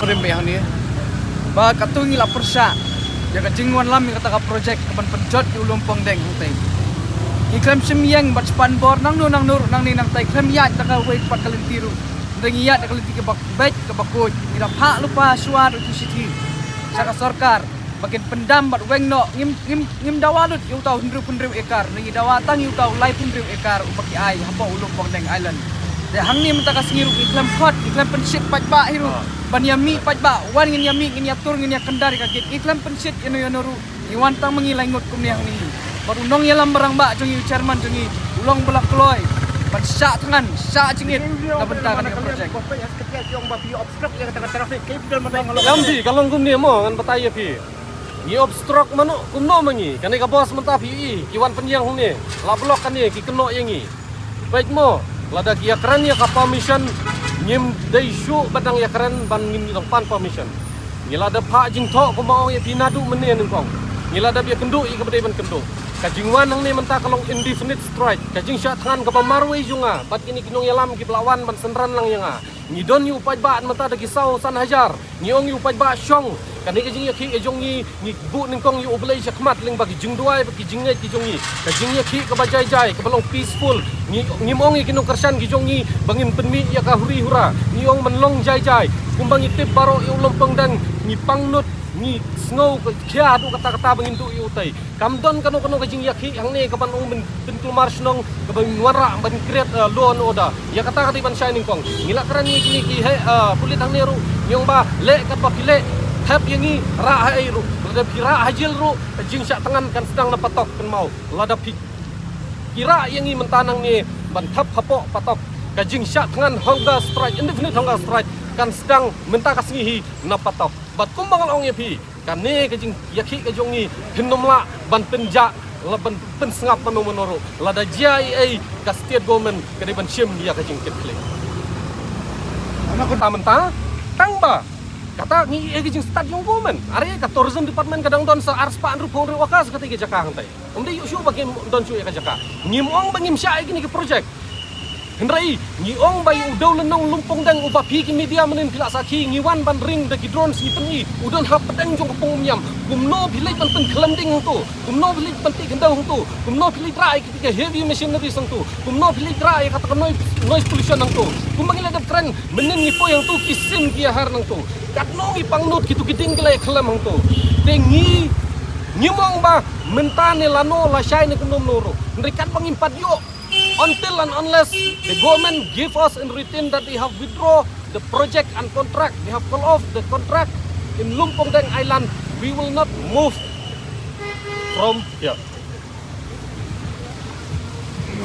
Rembehan ni, bah katung ila persa, jaga jingwan lam yang kata projek kapan penjot di ulung pongdeng hutai. Iklam semiyang bat span bor nang nur nang ni nang tai iklam yat taka wait pat kalin tiru, deng yat kalin tiga bak baik ke bakut, ila pak lupa suar itu siti. Saka sorkar, bagian pendam bat weng no ngim dawalut yu tau hundru ekar, nengi dawatang yu tau lai hundru ekar ubaki ai hampa ulung pongdeng island. Dia hang ni mentaka sengiru iklam kot, iklam pensit pat ba hiru. Ban yami pajba wan ngin yami ngin yatur ngin yakendar kaget iklan pensit ino ru iwan tang mengilai ngot kumniang ni baru nong yalam barang ba jongi chairman jongi ulong belak kloy ban sa tangan sa cingit na bentakan ka project lambi kalong kumni mo ngan bataya pi ni obstruct mano kumno mangi kani ka bos menta pi kiwan penyang ni la blok kan ni ki keno yangi baik mo lada kia kran ya ka permission ngim dai shu badang ya keren ban ngim dong pan permission ngila da pha jing tho ko mau ya pinadu menen kong ngila da bia kendu i ka badai ban kendu ka jingwan nang ne menta kalong indefinite strike ka jing sha than ka pamarwe junga bat kini kinong yalam ki belawan ban senran lang yanga ni don yu paj ba menta da kisau san hajar ni ong yu paj ba syong kani ka jing ya ki e jong ni bu ning kong yu oblai shakmat ling bagi jing duai bagi jing ngai ki jong ni ka jing ya ki ka bajai jai ka balong peaceful ni mong i kinong kersan ki jong ni bangin penmi ya ka huri hura ni ong menlong jai jai kumbang itip baro i ulong pengdang ni pangnut ni snow kya du kata-kata bangin tu i utai kamdon kano ka jing ya ki hang ne ka ban ong bentul marsh nong ka bang wara ban create law and order ya kata ban shining kong ngila kran ni kini ki he pulit hang ne ru nyong ba le ka pa pile tap yangi ra hai ru lada pira hajil ru jing syak tangan kan sedang napatok kan mau lada kira yangi mentanang ni ban tap hapok patok ka jing syak tangan hunger strike indefinite hunger strike kan sedang menta kasingi napatok bat kumbang ong yapi kan ne ka jing yaki ka jongi hinomla ban penja laban pensengap menoro lada JIA ka state government ka ban shim dia ka jing klik ana ko tamenta tangba kata ngi egi jing stadium woman are ka tourism department kadang don sa arspaan ru phong ru wakas kata ge jaka hantai umde yu shu bagi don chu ka jaka ngimong bangim sya egi ni ke project hendrai ngi ong bai udau lenong lumpong dang uba pi ki media menin pila saki ngiwan ban ring da ki drone si pengi udon hap pedang jong pong nyam kumno bilai ban pen kelamding tu kumno bilai ban ti gendang tu kumno bilai drai ki heavy machinery sang tu kumno bilai drai kata noise pollution nang tu kumang ila da kran menin ni po yang tu kisim ki har nang tu katno ngi pangnut kitu kiding kelai kelam nang tu tengi ngimong ba mentane lano la shai ne kunom noro ndrikat pangimpat yo until and unless the government give us in written that they have withdraw the project and contract, they have call off the contract in Lumpong Deng Island, we will not move from here.